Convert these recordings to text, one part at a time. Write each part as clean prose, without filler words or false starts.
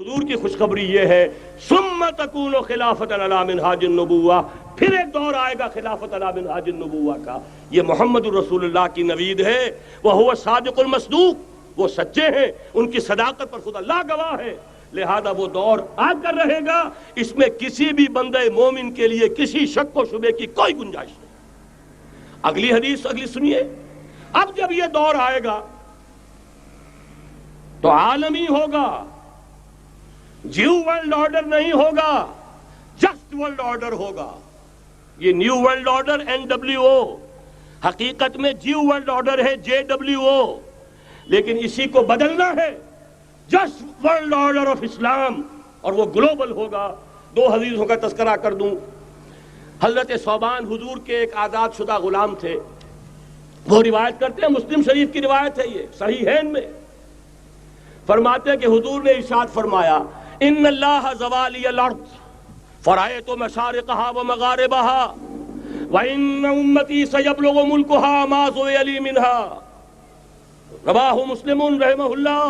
حضور کی خوشخبری یہ ہے ثم تکون خلافۃ علی منہاج النبوہ، پھر ایک دور آئے گا خلافت علی منہاج النبوہ کا. یہ محمد الرسول اللہ کی نوید ہے. وہو صادق المصدوق، وہ سچے ہیں، ان کی صداقت پر خود اللہ گواہ ہے. لہذا وہ دور آ کر رہے گا، اس میں کسی بھی بندہ مومن کے لیے کسی شک و شبے کی کوئی گنجائش نہیں. اگلی حدیث اگلی سنیے. اب جب یہ دور آئے گا تو عالمی ہوگا، جیو ورلڈ آرڈر نہیں ہوگا، جسٹ ورلڈ آرڈر ہوگا. یہ نیو ورلڈ آرڈر NWO، حقیقت میں جیو ورلڈ آرڈر ہے JWO، لیکن اسی کو بدلنا ہے جسٹ ورلڈ آرڈر آف اسلام، اور وہ گلوبل ہوگا. دو حدیثوں کا تذکرہ کر دوں. حضرت ثوبان حضور کے ایک آزاد شدہ غلام تھے. وہ روایت کرتے ہیں، مسلم شریف کی روایت ہے، یہ صحیحین میں فرماتے ہیں کہ حضور نے ارشاد فرمایا ان اللہ زوالی الارض فرأیت مشارقها ومغاربها وان امتی سیبلغ ملکها ما زوی لی منها. رواہ مسلم رحمہ اللہ.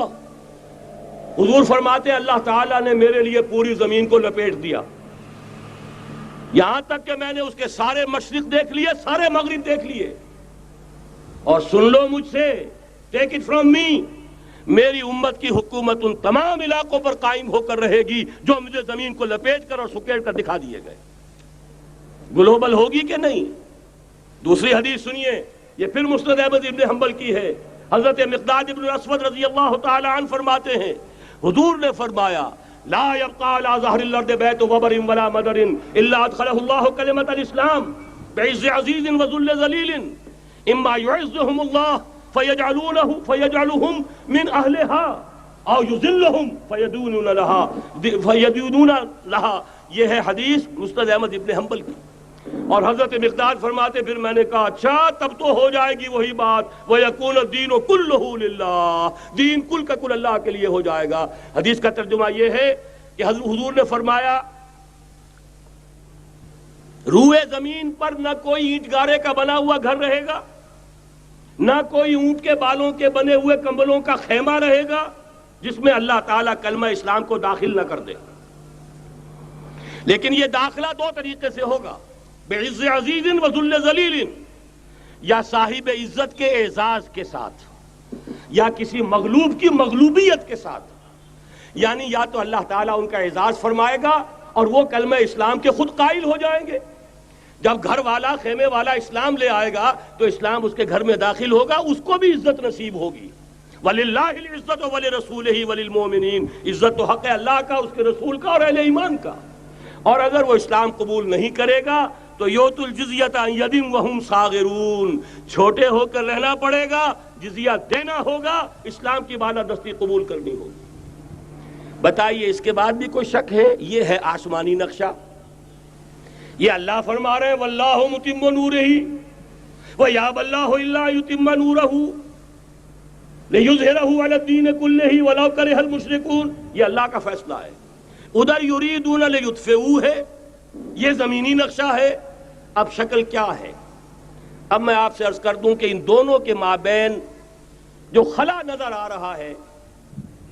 حضور فرماتے ہیں اللہ تعالیٰ نے میرے لیے پوری زمین کو لپیٹ دیا، یہاں تک کہ میں نے اس کے سارے مشرق دیکھ لیے، سارے مغرب دیکھ لیے. اور سن لو مجھ سے، ٹیک اٹ فرام می، میری امت کی حکومت ان تمام علاقوں پر قائم ہو کر رہے گی جو مجھے زمین کو لپیٹ کر اور سکیڑ کر دکھا دیے گئے. گلوبل ہوگی کہ نہیں؟ دوسری حدیث سنیے، یہ پھر مسند احمد ابن حنبل کی ہے. حضرت مقداد ابن الاسود رضی اللہ تعالی عنہ فرماتے ہیں حضور نے فرمایا لا يبقى على ظهر الارض بيت وبر ولا مدر الا ادخله الله كلمة الاسلام بعز عزيز وذل ذليل اما يعزهم الله فيجعلهم من اهلها او يذلهم فيدونون لها. یہ ہے حدیث مسند احمد ابن حنبل کی. اور حضرت مقداد فرماتے پھر میں نے کہا اچھا تب تو ہو جائے گی وہی بات وَيَكُونَ الدِّينُ كُلُّهُ لِلَّهِ، دین کل کا کل اللہ کے لیے ہو جائے گا. حدیث کا ترجمہ یہ ہے کہ حضور نے فرمایا روئے زمین پر نہ کوئی اینٹ گارے کا بنا ہوا گھر رہے گا، نہ کوئی اونٹ کے بالوں کے بنے ہوئے کمبلوں کا خیمہ رہے گا جس میں اللہ تعالیٰ کلمہ اسلام کو داخل نہ کر دے. لیکن یہ داخلہ دو طریقے سے ہوگا، بعز عزیز و ذل ذلیل، یا صاحب عزت کے اعزاز کے ساتھ یا کسی مغلوب کی مغلوبیت کے ساتھ. یعنی یا تو اللہ تعالیٰ ان کا اعزاز فرمائے گا اور وہ کلمہ اسلام کے خود قائل ہو جائیں گے. جب گھر والا خیمے والا اسلام لے آئے گا تو اسلام اس کے گھر میں داخل ہوگا، اس کو بھی عزت نصیب ہوگی. وَلِلَّهِ الْعِزَّةُ وَلِرَسُولِهِ وَلِلْمُؤْمِنِينَ، عزت تو حق ہے اللہ کا، اس کے رسول کا اور اہل ایمان کا. اور اگر وہ اسلام قبول نہیں کرے گا تو یوت الجزیۃ عن ید وہم صاغرون، چھوٹے ہو کر رہنا پڑے گا، جزیہ دینا ہوگا، اسلام کی بالادستی قبول کرنی ہوگی. بتائیے اس کے بعد بھی کوئی شک ہے؟ یہ ہے آسمانی نقشہ. یہ اللہ فرما رہے ہیں واللہ متم نورہ ویابی اللہ الا یتم نورہ لیظہرہ علی الدین کلہ ولو کرہ المشرکون. یہ اللہ کا فیصلہ ہے. ادھر یریدون لیطفئوا ہے، یہ زمینی نقشہ ہے. اب شکل کیا ہے؟ اب میں آپ سے عرض کر دوں کہ ان دونوں کے مابین جو خلا نظر آ رہا ہے،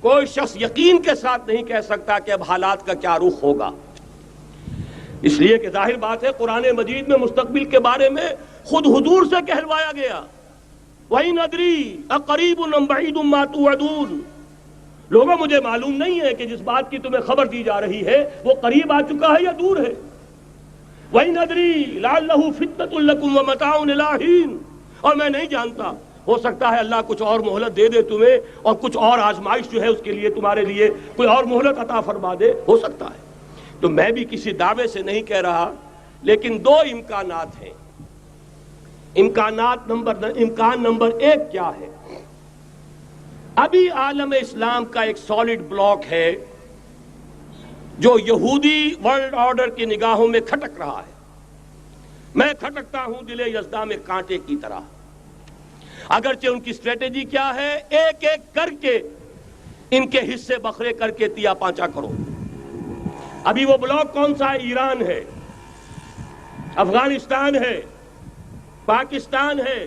کوئی شخص یقین کے ساتھ نہیں کہہ سکتا کہ اب حالات کا کیا رخ ہوگا. اس لیے کہ ظاہر بات ہے قرآن مجید میں مستقبل کے بارے میں خود حضور سے کہلوایا گیا وَإِنْ أَدْرِي أَقَرِيبٌ أَمْ بَعِيدٌ مَا تُوعَدُونَ. لوگوں مجھے معلوم نہیں ہے کہ جس بات کی تمہیں خبر دی جا رہی ہے وہ قریب آ چکا ہے یا دور ہے. وَإِنْ أَدْرِي لَعَلَّهُ فِتْنَةٌ لَكُمْ وَمَتَاعٌ إِلَىٰ حِينٍ. اور میں نہیں جانتا، ہو سکتا ہے اللہ کچھ اور مہلت دے دے تمہیں اور کچھ اور آزمائش جو ہے اس کے لیے تمہارے لیے کوئی اور مہلت عطا فرما دے، ہو سکتا ہے. تو میں بھی کسی دعوے سے نہیں کہہ رہا، لیکن دو امکانات ہیں. امکان نمبر ایک کیا ہے؟ ابھی عالم اسلام کا ایک سالڈ بلاک ہے جو یہودی ورلڈ آرڈر کی نگاہوں میں کھٹک رہا ہے. میں کھٹکتا ہوں دل یزداں میں کانٹے کی طرح. اگرچہ ان کی اسٹریٹجی کیا ہے؟ ایک ایک کر کے ان کے حصے بکھرے کر کے تیا پانچا کرو. ابھی وہ بلاک کون سا ہے؟ ایران ہے، افغانستان ہے، پاکستان ہے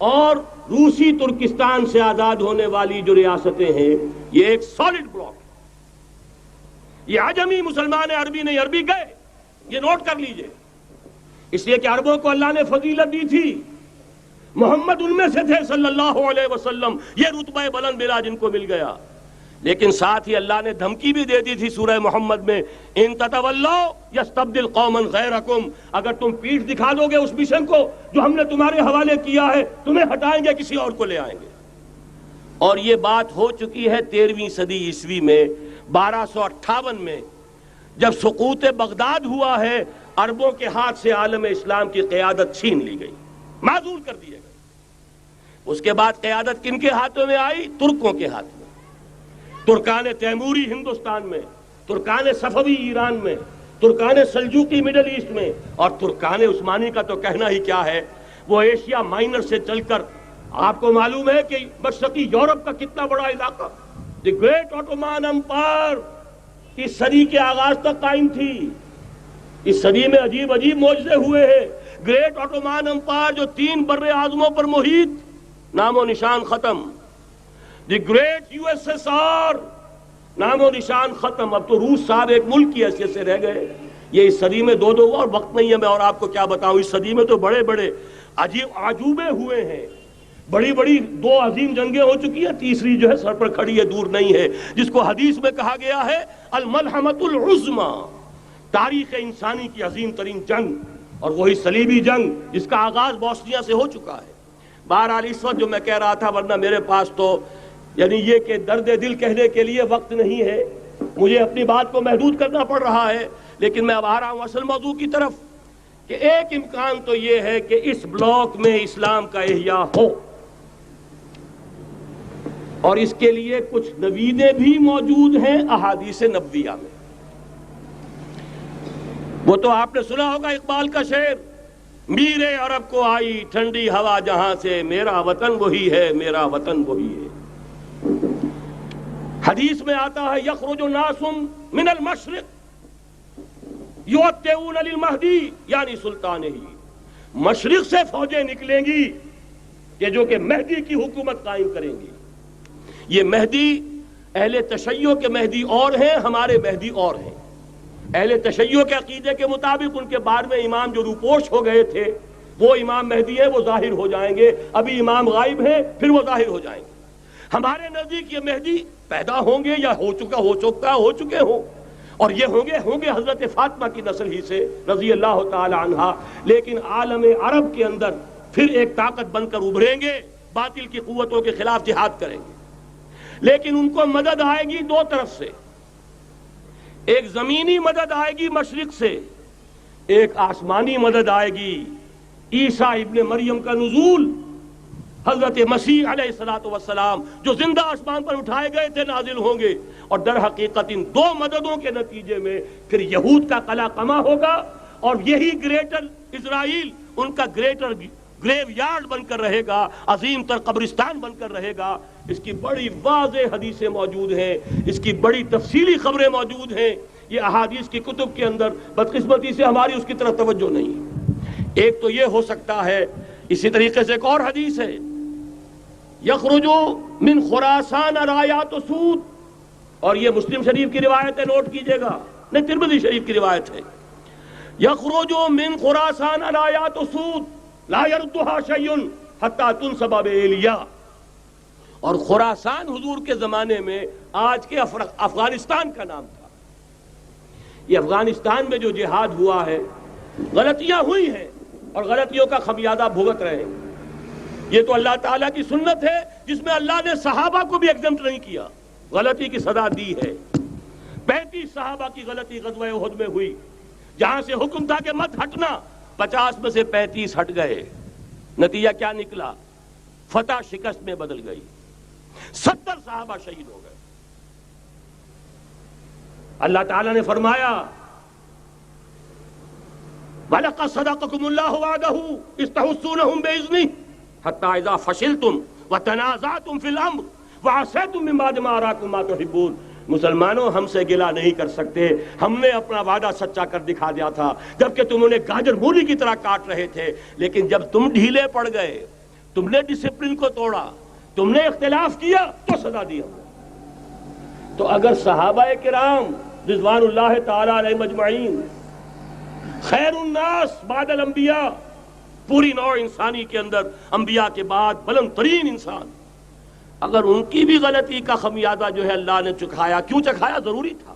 اور روسی ترکستان سے آزاد ہونے والی جو ریاستیں ہیں. یہ ایک سالڈ بلاک. یہ عجمی مسلمان عربی نہیں، عربی گئے، یہ نوٹ کر لیجئے، اس لیے کہ عربوں کو اللہ نے فضیلت دی تھی، محمد ان میں سے تھے صلی اللہ علیہ وسلم، یہ رتبہ بلند ملا جن کو مل گیا، لیکن ساتھ ہی اللہ نے دھمکی بھی دے دی تھی سورہ محمد میں، ان تتولوا یستبدل قوما غیرکم، اگر تم پیٹھ دکھا دو گے اس مشن کو جو ہم نے تمہارے حوالے کیا ہے، تمہیں ہٹائیں گے، کسی اور کو لے آئیں گے۔ اور یہ بات ہو چکی ہے 13ویں صدی عیسوی میں، 1258 میں جب سقوط بغداد ہوا ہے، عربوں کے ہاتھ سے عالم اسلام کی قیادت چھین لی گئی، معزول کر دیے گئے۔ اس کے بعد قیادت کن کے ہاتھوں میں آئی؟ ترکوں کے ہاتھ میں، ترکان تیموری ہندوستان میں، ترکان صفوی ایران میں، ترکان سلجوقی مڈل ایسٹ میں، اور ترکان عثمانی کا تو کہنا ہی کیا ہے، وہ ایشیا مائنر سے چل کر آپ کو معلوم ہے کہ مشرقی یورپ کا کتنا بڑا علاقہ، دی گریٹ آٹومان امپائر اس صدی کے آغاز تک قائم تھی۔ اس صدی میں عجیب عجیب معجزے ہوئے ہیں۔ گریٹ آٹومان امپائر جو 3 بر اعظموں پر محیط، نام و نشان ختم۔ The great U S S R, نام و نشان ختم۔ اب تو روس صاحب ایک ملک کی حیثیت سے رہ گئے۔ یہ اس صدی میں 2 ہوا، اور وقت نہیں ہے میں اور آپ کو کیا بتاؤں، اس صدی میں تو بڑے بڑے عجیب عجوبے ہوئے ہیں، بڑی بڑی 2 عظیم جنگیں ہو چکی ہیں، تیسری جو ہے سر پر کھڑی ہے، دور نہیں ہے، جس کو حدیث میں کہا گیا ہے الملحمۃ العظمی، تاریخ انسانی کی عظیم ترین جنگ، اور وہی صلیبی جنگ جس کا آغاز بوسنیا سے ہو چکا ہے۔ بہرحال اس وقت جو میں کہہ رہا تھا، ورنہ میرے پاس تو یعنی یہ کہ درد دل کہنے کے لیے وقت نہیں ہے، مجھے اپنی بات کو محدود کرنا پڑ رہا ہے، لیکن میں اب آ رہا ہوں اصل موضوع کی طرف، کہ ایک امکان تو یہ ہے کہ اس بلاک میں اسلام کا احیاء ہو، اور اس کے لیے کچھ نویدیں بھی موجود ہیں احادیث نبویہ میں۔ وہ تو آپ نے سنا ہوگا اقبال کا شعر، میرے عرب کو آئی ٹھنڈی ہوا جہاں سے، میرا وطن وہی ہے، میرا وطن وہی ہے۔ حدیث میں آتا ہے یخرج الناس من المشرق یؤتون للمہدی، یعنی سلطانہ، مشرق سے فوجیں نکلیں گی کہ جو کہ مہدی کی حکومت قائم کریں گی۔ یہ مہدی اہل تشیع کے مہدی اور ہیں، ہمارے مہدی اور ہیں۔ اہل تشیع کے عقیدے کے مطابق ان کے بعد میں امام جو روپوش ہو گئے تھے وہ امام مہدی ہے، وہ ظاہر ہو جائیں گے، ابھی امام غائب ہیں، پھر وہ ظاہر ہو جائیں گے۔ ہمارے نزدیک یہ مہدی پیدا ہوں گے یا ہو چکے ہوں، اور یہ ہوں گے حضرت فاطمہ کی نسل ہی سے رضی اللہ تعالی عنہا، لیکن عالم عرب کے اندر پھر ایک طاقت بن کر ابھریں گے، باطل کی قوتوں کے خلاف جہاد کریں گے، لیکن ان کو مدد آئے گی 2 طرف سے، ایک زمینی مدد آئے گی مشرق سے، ایک آسمانی مدد آئے گی۔ عیسیٰ ابن مریم کا نزول، حضرت مسیح علیہ السلام جو زندہ آسمان پر اٹھائے گئے تھے نازل ہوں گے، اور در حقیقت ان 2 مددوں کے نتیجے میں پھر یہود کا قلع قمع ہوگا، اور یہی گریٹر اسرائیل ان کا گریٹر گریو یارڈ بن کر رہے گا، عظیم تر قبرستان بن کر رہے گا۔ اس کی بڑی واضح حدیثیں موجود ہیں، اس کی بڑی تفصیلی خبریں موجود ہیں، یہ احادیث کی کتب کے اندر، بدقسمتی سے ہماری اس کی طرف توجہ نہیں ہے۔ ایک تو یہ ہو سکتا ہے، اسی طریقے سے ایک اور حدیث ہے، یخرج من خراسان رایات سود، اور یہ مسلم شریف کی روایت ہے، نوٹ کیجئے گا، نہیں ترمذی شریف کی روایت ہے، یخرج من خراسان رایات سود لا يردها شيء حتى تنصب بإيلیا، اور خراسان حضور کے زمانے میں آج کے افغانستان کا نام تھا۔ یہ افغانستان میں جو جہاد ہوا ہے، غلطیاں ہوئی ہیں اور غلطیوں کا خمیازہ بھگت رہے ہیں۔ یہ تو اللہ تعالیٰ کی سنت ہے جس میں اللہ نے صحابہ کو بھی ایگزمپٹ نہیں کیا، غلطی کی سزا دی ہے۔ 35 صحابہ کی غلطی غزوہ احد میں ہوئی، جہاں سے حکم تھا کہ مت ہٹنا، 50 میں سے 35 ہٹ گئے، نتیجہ کیا نکلا؟ فتح شکست میں بدل گئی، 70 صحابہ شہید ہو گئے۔ اللہ تعالیٰ نے فرمایا وَلَقَدْ صَدَقَكُمُ اللَّهُ وَعْدَهُ إِذْ تَحُسُّونَهُم بِإِذْنِهِ حَتَّىٰ إِذَا فَشِلْتُمْ وَتَنَازَعْتُمْ فِي الْأَمْرِ وَعَصَيْتُم مِّن بَعْدِ مَا أَرَاكُم مَّا تُحِبُّونَ۔ مسلمانوں، ہم سے گلہ نہیں کر سکتے، ہم نے اپنا وعدہ سچا کر دکھا دیا تھا جبکہ تم انہیں گاجر مولی کی طرح کاٹ رہے تھے، لیکن جب تم ڈھیلے پڑ گئے، تم نے ڈسپلن کو توڑا، تم نے اختلاف کیا تو سزا دی ہم نے۔ تو اگر صحابہ کرام رضوان اللہ تعالی علیہم اجمعین، خیر الناس بعد الانبیاء، پوری نوع انسانی کے اندر انبیاء کے بعد بلند ترین انسان، اگر ان کی بھی غلطی کا خمیازہ جو ہے اللہ نے چکھایا، کیوں چکھایا؟ ضروری تھا،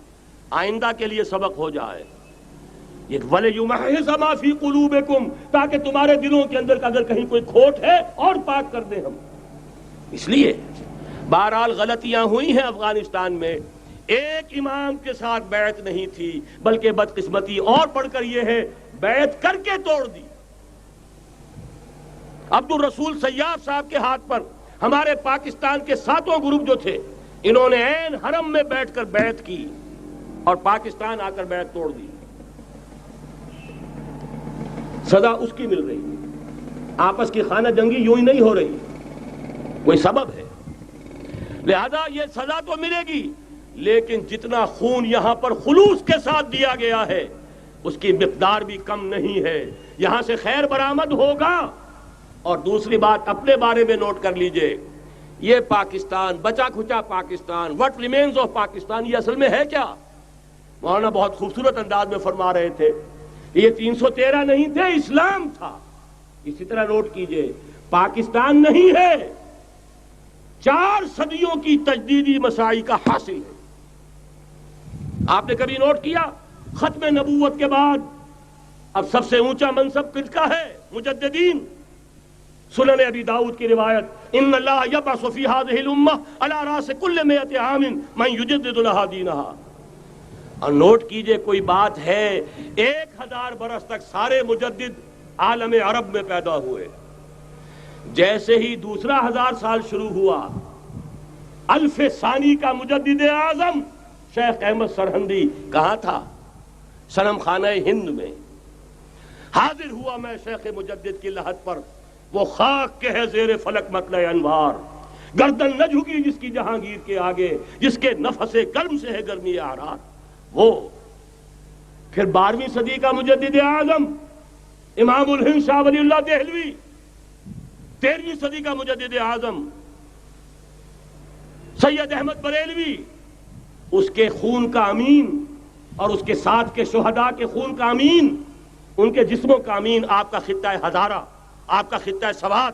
آئندہ کے لیے سبق ہو جائے۔ یہ وَلِيُمَحِّصَ مَا فِي قُلُوبِكُمْ، تاکہ تمہارے دلوں کے اندر اگر کہیں کوئی کھوٹ ہے اور پاک کر دیں ہم۔ اس لیے بہرحال غلطیاں ہوئی ہیں افغانستان میں، ایک امام کے ساتھ بیعت نہیں تھی، بلکہ بدقسمتی اور بڑھ کر یہ ہے بیعت کر کے توڑ دی۔ عبد الرسول سیاف صاحب کے ہاتھ پر ہمارے پاکستان کے 7 گروپ جو تھے، انہوں نے عین حرم میں بیٹھ کر بیعت کی اور پاکستان آ کر بیعت توڑ دی۔ سزا اس کی مل رہی ہے، آپس کی خانہ جنگی یوں ہی نہیں ہو رہی، کوئی سبب ہے، لہذا یہ سزا تو ملے گی، لیکن جتنا خون یہاں پر خلوص کے ساتھ دیا گیا ہے اس کی مقدار بھی کم نہیں ہے، یہاں سے خیر برآمد ہوگا۔ اور دوسری بات اپنے بارے میں نوٹ کر لیجئے، یہ پاکستان، بچا کھچا Pakistan, what remains of Pakistan, یہ اصل میں ہے کیا؟ مولانا بہت خوبصورت انداز میں فرما رہے تھے، یہ 313 نہیں تھے، اسلام تھا۔ اسی طرح نوٹ کیجئے، پاکستان نہیں ہے، 4 صدیوں کی تجدیدی مساعی کا حاصل ہے۔ آپ نے کبھی نوٹ کیا ختم نبوت کے بعد اب سب سے اونچا منصب کس کا ہے؟ مجددین۔ سنن ابی داؤد کی روایت، ان اللہ یبعث فی هذه الامہ علی راس کل 100 عام من یجدد لها دینہا۔ اور نوٹ کیجئے، کوئی بات ہے 1000 برس تک سارے مجدد عالم عرب میں پیدا ہوئے، جیسے ہی دوسرا 1000 سال شروع ہوا، الف ثانی کا مجدد اعظم شیخ احمد سرہندی کہاں تھا؟ صنم خانہ ہند میں حاضر ہوا۔ میں شیخ مجدد کی لحد پر، وہ خاک کے ہے زیر فلک مطلع انوار، گردن نہ جھکی جس کی جہانگیر کے آگے، جس کے نفس گرم سے ہے گرمی اعراض۔ وہ پھر 12ویں صدی کا مجدد اعظم امام الہند شاہ ولی اللہ دہلوی، 13ویں صدی کا مجدد اعظم سید احمد بریلوی، اس کے خون کا امین اور اس کے ساتھ کے شہداء کے خون کا امین، ان کے جسموں کا امین آپ کا خطہ ہزارہ، آپ کا خطہ سوات،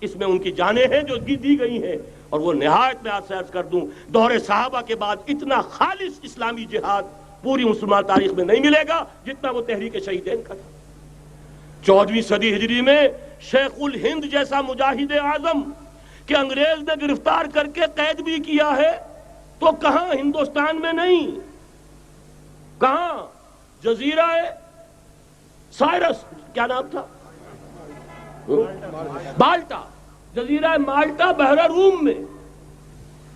اس میں ان کی جانیں ہیں جو دی گئی ہیں۔ اور وہ نہایت میں آپ سے عرض کر دوں، دور صحابہ کے بعد اتنا خالص اسلامی جہاد پوری مسلمان تاریخ میں نہیں ملے گا جتنا وہ تحریک شہیدین کا تھا۔ 14ویں صدی ہجری میں شیخ الہند جیسا مجاہد اعظم کہ انگریز نے گرفتار کر کے قید بھی کیا ہے، تو کہاں؟ ہندوستان میں نہیں، کہاں؟ جزیرہ سائرس، کیا نام تھا؟ بالٹا، جزیرہ مالٹا، بحر روم میں۔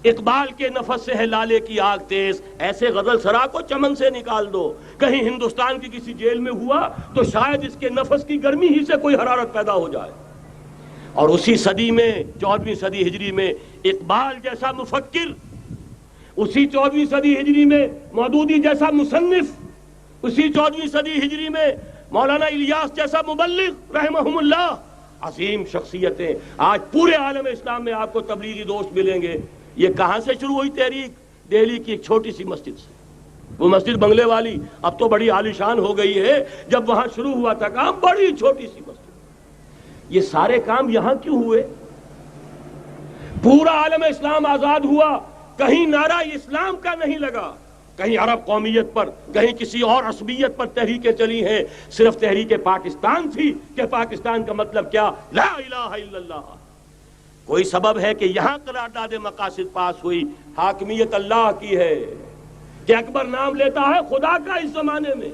اقبال کے نفس سے ہے لالے کی آگ تیز، ایسے غزل سرا کو چمن سے نکال دو۔ کہیں ہندوستان کی کسی جیل میں ہوا تو شاید اس کے نفس کی گرمی ہی سے کوئی حرارت پیدا ہو جائے۔ اور اسی صدی میں، 14ویں صدی ہجری میں، اقبال جیسا مفکر، اسی 14ویں صدی ہجری میں مودودی جیسا مصنف، اسی 14ویں صدی ہجری میں مولانا الیاس جیسا مبلغ رحمہم اللہ، عظیم شخصیتیں آج پورے عالم اسلام میں آپ کو تبلیغی دوست ملیں گے۔ یہ کہاں سے شروع ہوئی تحریک؟ دہلی کی ایک چھوٹی سی مسجد سے، وہ مسجد بنگلے والی اب تو بڑی عالیشان ہو گئی ہے، جب وہاں شروع ہوا تھا کام بڑی چھوٹی سی مسجد۔ یہ سارے کام یہاں کیوں ہوئے؟ پورا عالم اسلام آزاد ہوا، کہیں نعرہ اسلام کا نہیں لگا، کہیں عرب قومیت پر، کہیں کسی اور عصبیت پر تحریکیں چلی ہیں، صرف تحریک پاکستان تھی کہ پاکستان کا مطلب کیا؟ لا الہ الا اللہ۔ کوئی سبب ہے کہ یہاں قرارداد مقاصد پاس ہوئی، حاکمیت اللہ کی ہے، کہ اکبر نام لیتا ہے خدا کا اس زمانے میں۔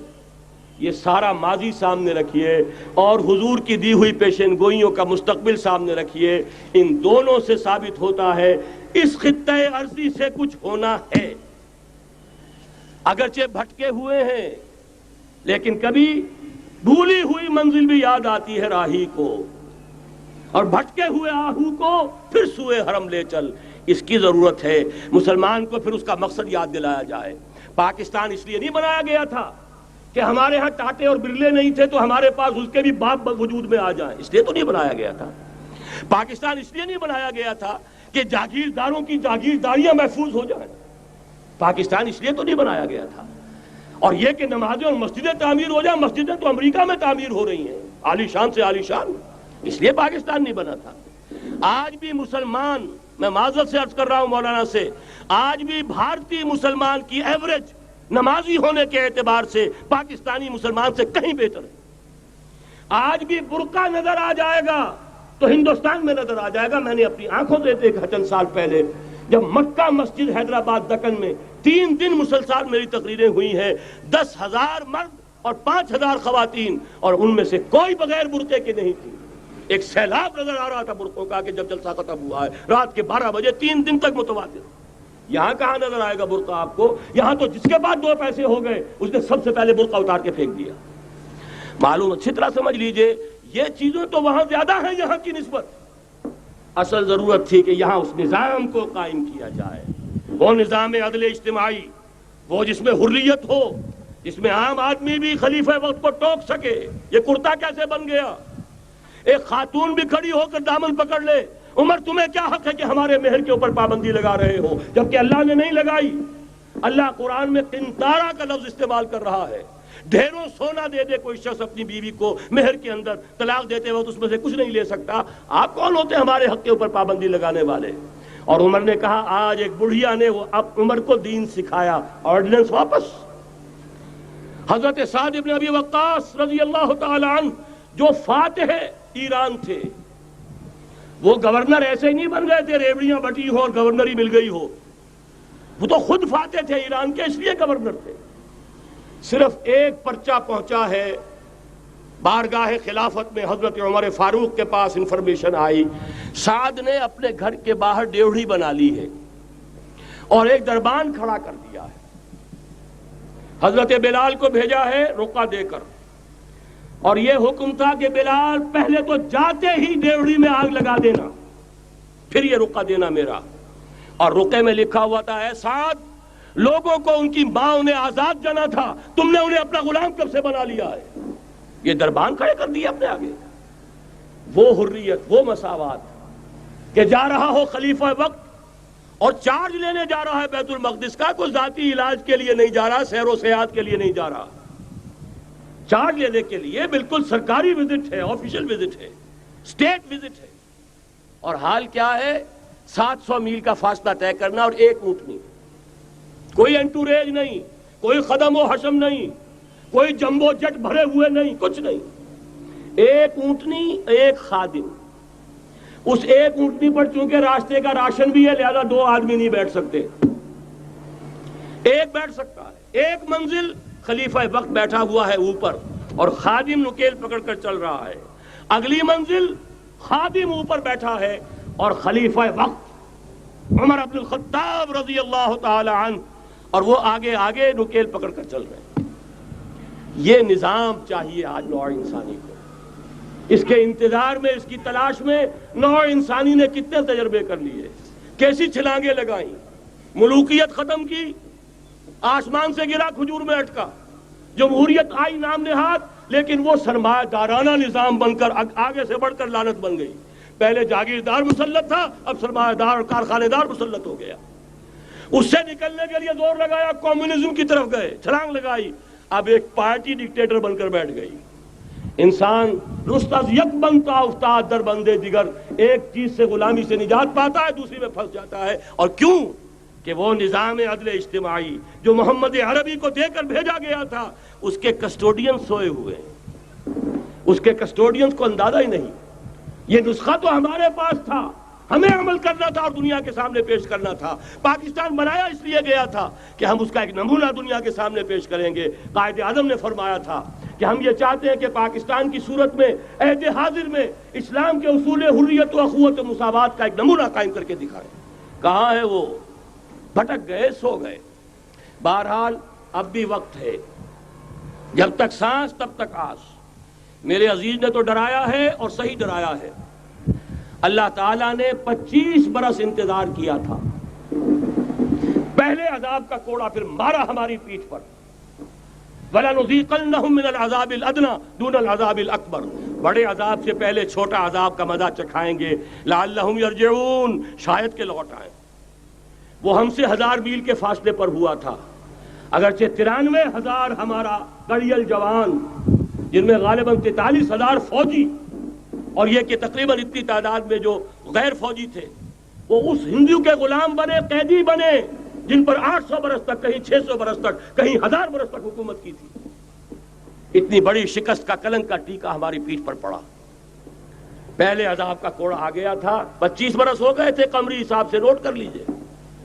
یہ سارا ماضی سامنے رکھیے اور حضور کی دی ہوئی پیشن گوئیوں کا مستقبل سامنے رکھیے، ان دونوں سے ثابت ہوتا ہے اس خطہ ارضی سے کچھ ہونا ہے۔ اگرچہ بھٹکے ہوئے ہیں، لیکن کبھی بھولی ہوئی منزل بھی یاد آتی ہے راہی کو، اور بھٹکے ہوئے آہو کو پھر سوئے حرم لے چل۔ اس کی ضرورت ہے مسلمان کو، پھر اس کا مقصد یاد دلایا جائے۔ پاکستان اس لیے نہیں بنایا گیا تھا کہ ہمارے ہاں ٹاٹے اور برلے نہیں تھے تو ہمارے پاس اس کے بھی باپ وجود میں آ جائیں، اس لیے تو نہیں بنایا گیا تھا۔ پاکستان اس لیے نہیں بنایا گیا تھا کہ جاگیرداروں کی جاگیرداریاں محفوظ ہو جائیں، پاکستان اس لیے تو نہیں بنایا گیا تھا اور یہ کہ نمازیں اور مسجدیں تعمیر ہو جائیں، مسجدیں تو امریکہ میں تعمیر ہو رہی ہیں، عالی شان سے عالی شان، اس لیے پاکستان نہیں بنا تھا۔ آج بھی مسلمان، میں معذرت سے عرض کر رہا ہوں مولانا سے، آج بھی بھارتی مسلمان کی ایوریج نمازی ہونے کے اعتبار سے پاکستانی مسلمان سے کہیں بہتر ہے۔ آج بھی برقع نظر آ جائے گا تو ہندوستان میں نظر آ جائے گا۔ میں نے اپنی آنکھوں سے دیکھا چند سال پہلے، جب مکہ مسجد حیدرآباد دکن میں 3 دن مسلسل میری تقریریں ہوئی ہیں، 10,000 مرد اور 5,000 خواتین، اور ان میں سے کوئی بغیر برقعے کے نہیں تھی۔ ایک سیلاب نظر آ رہا تھا برقعوں کا کہ جب جلسہ ختم ہوا ہے رات کے 12 بجے 3 دن تک متواتر۔ یہاں کہاں نظر آئے گا برقع آپ کو؟ یہاں تو جس کے بعد 2 پیسے ہو گئے اس نے سب سے پہلے برقع اتار کے پھینک دیا۔ معلوم اچھی طرح سمجھ لیجئے، یہ چیزیں تو وہاں زیادہ ہیں یہاں کی نسبت۔ اصل ضرورت تھی کہ یہاں اس نظام کو قائم کیا جائے، وہ نظام عدل اجتماعی، وہ جس میں حریت ہو، جس میں عام آدمی بھی خلیفہ وقت کو ٹوک سکے۔ یہ کرتا کیسے بن گیا؟ ایک خاتون بھی کھڑی ہو کر دامن پکڑ لے، عمر تمہیں کیا حق ہے کہ ہمارے مہر کے اوپر پابندی لگا رہے ہو، جبکہ اللہ نے نہیں لگائی۔ اللہ قرآن میں قنطارہ کا لفظ استعمال کر رہا ہے۔ ڈھیروں سونا دے دے کوئی شخص اپنی بیوی کو مہر کے اندر، طلاق دیتے وقت اس میں سے کچھ نہیں لے سکتا۔ آپ کون ہوتے ہیں ہمارے حق کے اوپر پابندی لگانے والے؟ اور عمر نے کہا، آج ایک بڑھیا نے وہ اب عمر کو دین سکھایا، آرڈیننس واپس۔ حضرت سعد بن ابی وقاص رضی اللہ تعالی عنہ جو فاتح ایران تھے، وہ گورنر ایسے ہی نہیں بن گئے تھے ریوڑیاں بٹی ہو اور گورنری مل گئی ہو، وہ تو خود فاتح تھے ایران کے، اس لیے گورنر تھے۔ صرف ایک پرچہ پہنچا ہے بارگاہ خلافت میں، حضرت عمر فاروق کے پاس انفارمیشن آئی، سعد نے اپنے گھر کے باہر ڈیوڑھی بنا لی ہے اور ایک دربان کھڑا کر دیا ہے۔ حضرت بلال کو بھیجا ہے رقعہ دے کر، اور یہ حکم تھا کہ بلال پہلے تو جاتے ہی ڈیوڑھی میں آگ لگا دینا، پھر یہ رقعہ دینا میرا۔ اور رقعے میں لکھا ہوا تھا، اے سعد، لوگوں کو ان کی ماں نے آزاد جانا تھا، تم نے انہیں اپنا غلام کب سے بنا لیا ہے؟ یہ دربان کھڑے کر دیا اپنے آگے۔ وہ حریت، وہ مساوات کہ جا رہا ہو خلیفہ وقت اور چارج لینے جا رہا ہے بیت المقدس کا، کوئی ذاتی علاج کے لیے نہیں جا رہا، سیر و سیاحت کے لیے نہیں جا رہا، چارج لینے کے لیے بالکل سرکاری وزٹ ہے، آفیشل وزٹ ہے، اسٹیٹ وزٹ ہے۔ اور حال کیا ہے؟ 700 میل کا فاصلہ طے کرنا اور ایک اونٹنی، کوئی انٹوریج نہیں، کوئی خدم و حشم نہیں، کوئی جمبو جٹ بھرے ہوئے نہیں، کچھ نہیں، ایک اونٹنی، ایک خادم۔ اس ایک اونٹنی پر چونکہ راستے کا راشن بھی ہے لہذا 2 آدمی نہیں بیٹھ سکتے، ایک بیٹھ سکتا ہے۔ ایک منزل خلیفہ وقت بیٹھا ہوا ہے اوپر اور خادم نکیل پکڑ کر چل رہا ہے، اگلی منزل خادم اوپر بیٹھا ہے اور خلیفہ وقت عمر بن الخطاب رضی اللہ تعالی عنہ اور وہ آگے آگے نکیل پکڑ کر چل رہے ہیں۔ یہ نظام چاہیے آج نوع انسانی کو۔ اس کے انتظار میں، اس کی تلاش میں نوع انسانی نے کتنے تجربے کر لیے، کیسی چھلانگیں لگائیں، ملوکیت ختم کی، آسمان سے گرا کھجور میں اٹکا، جمہوریت آئی نام نہاد، لیکن وہ سرمایہ دارانہ نظام بن کر آگے سے بڑھ کر لعنت بن گئی۔ پہلے جاگیردار مسلط تھا، اب سرمایہ دار اور کارخانے دار مسلط ہو گیا۔ اس سے نکلنے کے لیے زور لگایا، کمیونزم کی طرف گئے، چھلانگ لگائی، اب ایک پارٹی ڈکٹیٹر بن کر بیٹھ گئی۔ انسان رست از یک بنتا افتاد در بندے دیگر، ایک چیز سے غلامی سے نجات پاتا ہے، دوسری میں پھنس جاتا ہے۔ اور کیوں؟ کہ وہ نظام عدل اجتماعی جو محمد عربی کو دے کر بھیجا گیا تھا، اس کے کسٹوڈین سوئے ہوئے ہیں، اس کے کسٹوڈینز کو اندازہ ہی نہیں۔ یہ نسخہ تو ہمارے پاس تھا، ہمیں عمل کرنا تھا اور دنیا کے سامنے پیش کرنا تھا۔ پاکستان بنایا اس لیے گیا تھا کہ ہم اس کا ایک نمونہ دنیا کے سامنے پیش کریں گے۔ قائد اعظم نے فرمایا تھا کہ ہم یہ چاہتے ہیں کہ پاکستان کی صورت میں عہد حاضر میں اسلام کے اصول حریت و اخوت و مساوات کا ایک نمونہ قائم کر کے دکھائیں۔ کہاں ہے وہ؟ بھٹک گئے، سو گئے۔ بہرحال اب بھی وقت ہے، جب تک سانس تب تک آس۔ میرے عزیز نے تو ڈرایا ہے اور صحیح ڈرایا ہے۔ اللہ تعالیٰ نے 25 برس انتظار کیا تھا، پہلے عذاب کا کوڑا پھر مارا ہماری پیٹھ پر۔ وَلَنُذِيقَنَّهُم مِّنَ الْعَذَابِ الْأَدْنَىٰ دُونَ الْعَذَابِ الْأَكْبَرِ، بڑے عذاب سے پہلے چھوٹا عذاب کا مزہ چکھائیں گے۔ لَعَلَّهُمْ يَرْجِعُونَ، شاید کہ لوٹ آئیں۔ وہ ہم سے 1000 میل کے فاصلے پر ہوا تھا، اگرچہ 93,000 ہمارا کڑیل جوان، جن میں غالباً 43,000 فوجی، اور یہ کہ تقریباً اتنی تعداد میں جو غیر فوجی تھے، وہ اس ہندو کے غلام بنے، قیدی بنے، جن پر 800 برس تک، کہیں 600 برس تک، کہیں 1000 برس تک حکومت کی تھی۔ اتنی بڑی شکست کا کلنک کا ٹیکا ہماری پیٹھ پر پڑا۔ پہلے عذاب کا کوڑا آ گیا تھا، 25 برس ہو گئے تھے قمری حساب سے، نوٹ کر لیجئے،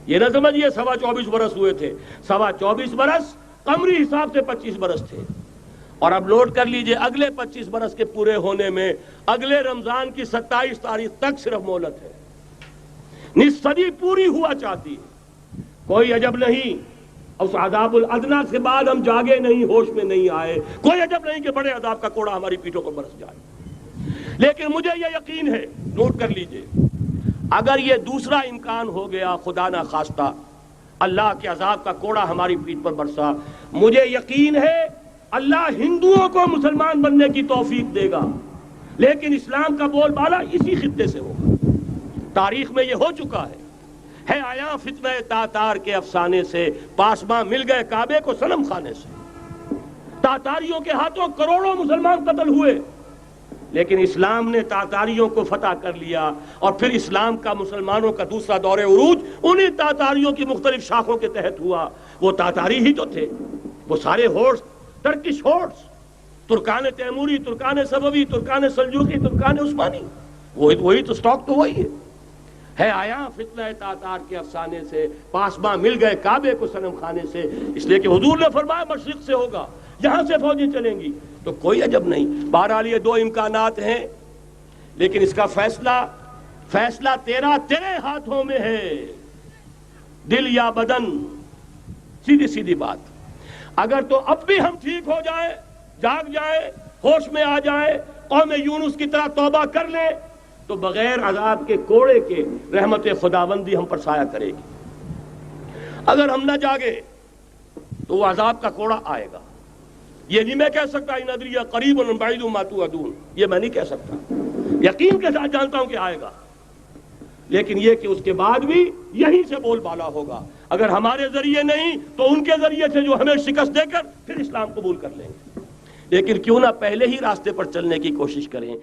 یہ نہ سمجھیے 24.25 برس ہوئے تھے، 24.25 برس قمری حساب سے 25 برس تھے۔ اور اب نوٹ کر لیجئے اگلے 25 برس کے پورے ہونے میں اگلے رمضان کی 27 تاریخ تک صرف مہلت ہے، نصف صدی پوری ہوا چاہتی ہے۔ کوئی عجب نہیں اس عذاب الادنیٰ کے بعد ہم جاگے نہیں، ہوش میں نہیں آئے، کوئی عجب نہیں کہ بڑے عذاب کا کوڑا ہماری پیٹھوں پر برس جائے۔ لیکن مجھے یہ یقین ہے، نوٹ کر لیجئے، اگر یہ دوسرا امکان ہو گیا، خدا نہ خواستہ اللہ کے عذاب کا کوڑا ہماری پیٹھ پر برسا، مجھے یقین ہے اللہ ہندوؤں کو مسلمان بننے کی توفیق دے گا، لیکن اسلام کا بول بالا اسی خطے سے ہوگا۔ تاریخ میں یہ ہو چکا ہے آیا فتنہ تاتار کے افسانے سے، پاسباں مل گئے کعبے کو صنم خانے سے۔ تاتاریوں کے ہاتھوں کروڑوں مسلمان قتل ہوئے، لیکن اسلام نے تاتاریوں کو فتح کر لیا، اور پھر اسلام کا مسلمانوں کا دوسرا دور عروج انہی تاتاریوں کی مختلف شاخوں کے تحت ہوا۔ وہ تاتاری ہی تو تھے، وہ سارے ہورس، ٹرکش ہورس، ترکان تیموری، ترکان صفوی، ترکان سلجوقی، ترکان عثمانی، وہی تو سٹاک تو وہی ہے آیا فتنہ تاتار کے افسانے سے، پاسباں مل گئے کعبے کو صنم خانے سے، اس لیے کہ حضور نے فرمایا مشرق سے ہوگا، یہاں سے فوجیں چلیں گی، تو کوئی عجب نہیں۔ بہرحال یہ دو امکانات ہیں، لیکن اس کا فیصلہ تیرے ہاتھوں میں ہے، دل یا بدن، سیدھی بات۔ اگر تو اب بھی ہم ٹھیک ہو جائیں، جاگ جائیں، ہوش میں آ جائیں، قوم یونس کی طرح توبہ کر لیں، تو بغیر عذاب کے کوڑے کے رحمت خداوندی ہم پر سایہ کرے گی۔ اگر ہم نہ جاگے تو وہ عذاب کا کوڑا آئے گا۔ یہ نہیں میں کہہ سکتا ان ادری قریب بعید ما توعدون، یہ میں نہیں کہہ سکتا، یقین کے ساتھ جانتا ہوں کہ آئے گا، لیکن یہ کہ اس کے بعد بھی یہیں سے بول بالا ہوگا۔ اگر ہمارے ذریعے نہیں تو ان کے ذریعے سے، جو ہمیں شکست دے کر پھر اسلام قبول کر لیں گے۔ لیکن کیوں نہ پہلے ہی راستے پر چلنے کی کوشش کریں۔